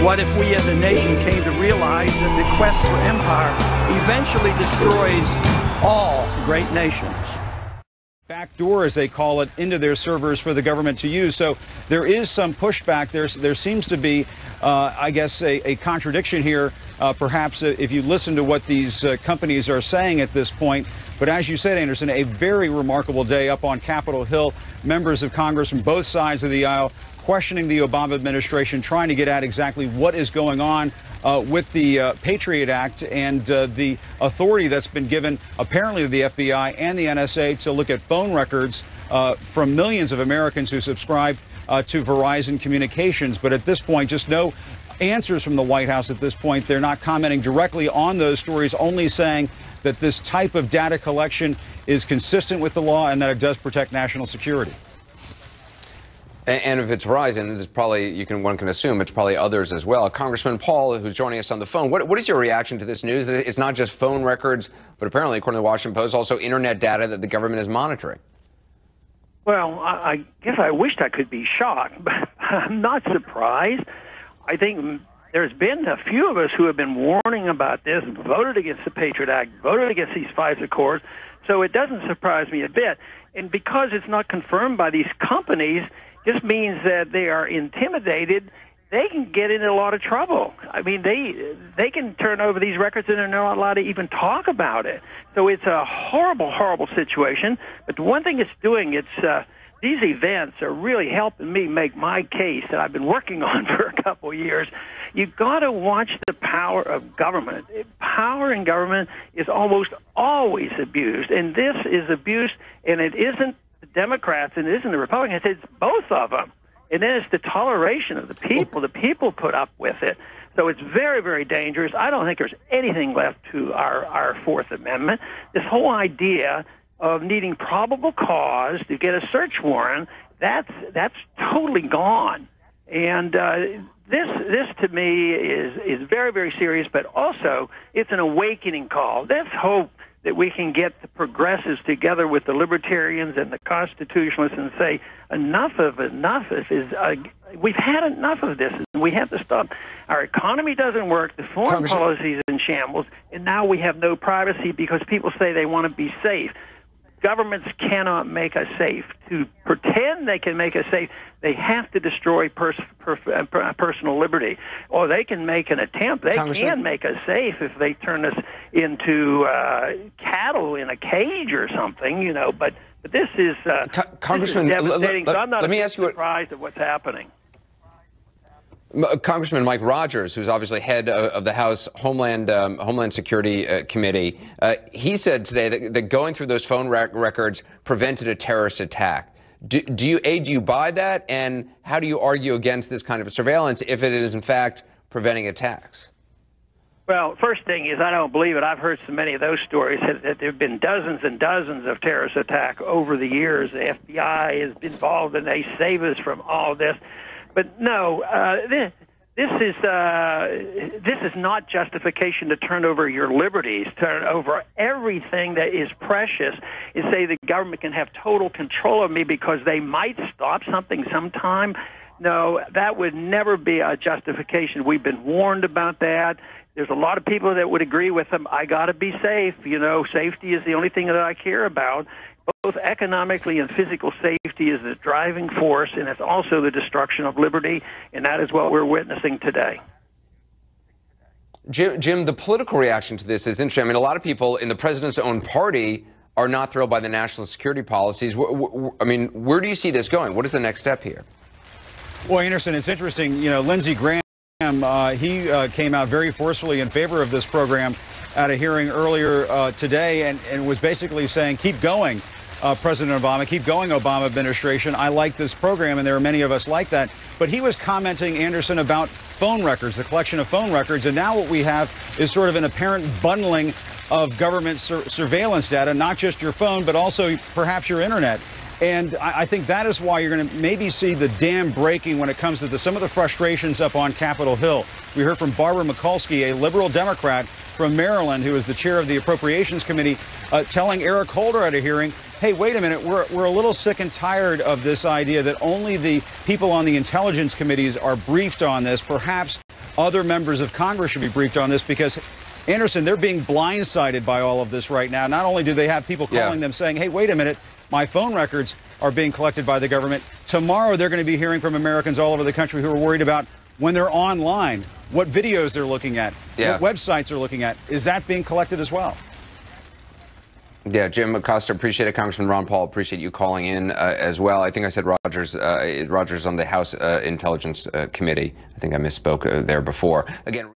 What if we as a nation came to realize that the quest for empire eventually destroys all great nations? Backdoor, as they call it, into their servers for the government to use. So there is some pushback. There seems to be, I guess, a contradiction here, perhaps, if you listen to what these companies are saying at this point. But as you said, Anderson, a very remarkable day up on Capitol Hill. Members of Congress from both sides of the aisle questioning the Obama administration, trying to get at exactly what is going on with the Patriot Act and the authority that's been given apparently to the FBI and the NSA to look at phone records from millions of Americans who subscribe to Verizon Communications. But at this point, just no answers from the White House at this point. They're not commenting directly on those stories, only saying that this type of data collection is consistent with the law and that it does protect national security. And if it's Verizon, it's probably, one can assume it's probably others as well. Congressman Paul, who's joining us on the phone, what is your reaction to this news? It's not just phone records, but apparently, according to the Washington Post, also internet data that the government is monitoring. Well, I guess I wished I could be shocked, but I'm not surprised. I think there's been a few of us who have been warning about this, voted against the Patriot Act, voted against these FISA Accords, so it doesn't surprise me a bit. And because it's not confirmed by these companies, just means that they are intimidated. They can get into a lot of trouble. I mean, they can turn over these records and they're not allowed to even talk about it. So it's a horrible, horrible situation. But the one thing it's doing, these events are really helping me make my case that I've been working on for a couple of years. You've got to watch the power of government. Power in government is almost always abused, and this is abuse, and it isn't the Democrats and it isn't the Republicans, it's both of them. And then it's the toleration of the people. The people put up with it. So it's very, very dangerous. I don't think there's anything left to our Fourth Amendment. This whole idea of needing probable cause to get a search warrant, that's totally gone. And this to me is very, very serious, but also it's an awakening call. Let's hope that we can get the progressives together with the libertarians and the constitutionalists and say enough of enough is we've had enough of this, and we have to stop. Our economy doesn't work, the foreign policy is in shambles, and now we have no privacy because people say they want to be safe. Governments cannot make us safe. To pretend they can make us safe, they have to destroy personal liberty. Or they can make an attempt. They can make us safe if they turn us into cattle in a cage or something, you know. But this is, Congressman, this is devastating. So I'm not surprised at what's happening. Congressman Mike Rogers, who's obviously head of the House Homeland Security Committee, he said today that going through those phone records prevented a terrorist attack. Do you buy that? And how do you argue against this kind of surveillance if it is, in fact, preventing attacks? Well, first thing is I don't believe it. I've heard so many of those stories that there have been dozens and dozens of terrorist attacks over the years. The FBI is involved, and they save us from all this. But no, this is not justification to turn over your liberties, turn over everything that is precious, and say the government can have total control of me because they might stop something sometime. No, that would never be a justification. We've been warned about that. There's a lot of people that would agree with them. I got to be safe. You know, safety is the only thing that I care about. Both economically and physical safety is the driving force, and it's also the destruction of liberty, and that is what we're witnessing today. Jim, the political reaction to this is interesting. I mean, a lot of people in the president's own party are not thrilled by the national security policies. I mean, where do you see this going? What is the next step here? Well, Anderson, it's interesting. You know, Lindsey Graham, he came out very forcefully in favor of this program at a hearing earlier today and was basically saying, keep going, President Obama, keep going, Obama administration. I like this program, and there are many of us like that. But he was commenting, Anderson, about phone records, the collection of phone records. And now what we have is sort of an apparent bundling of government surveillance data, not just your phone, but also perhaps your internet. And I think that is why you're going to maybe see the dam breaking when it comes to some of the frustrations up on Capitol Hill. We heard from Barbara Mikulski, a liberal Democrat from Maryland, who is the chair of the Appropriations Committee, telling Eric Holder at a hearing, hey, wait a minute, we're a little sick and tired of this idea that only the people on the intelligence committees are briefed on this. Perhaps other members of Congress should be briefed on this, because, Anderson, they're being blindsided by all of this right now. Not only do they have people calling them saying, hey, wait a minute, my phone records are being collected by the government. Tomorrow, they're going to be hearing from Americans all over the country who are worried about when they're online, what videos they're looking at, what websites they're looking at. Is that being collected as well? Yeah, Jim Acosta, appreciate it. Congressman Ron Paul, appreciate you calling in as well. I think I said Rogers on the House Intelligence Committee. I think I misspoke there before. Again.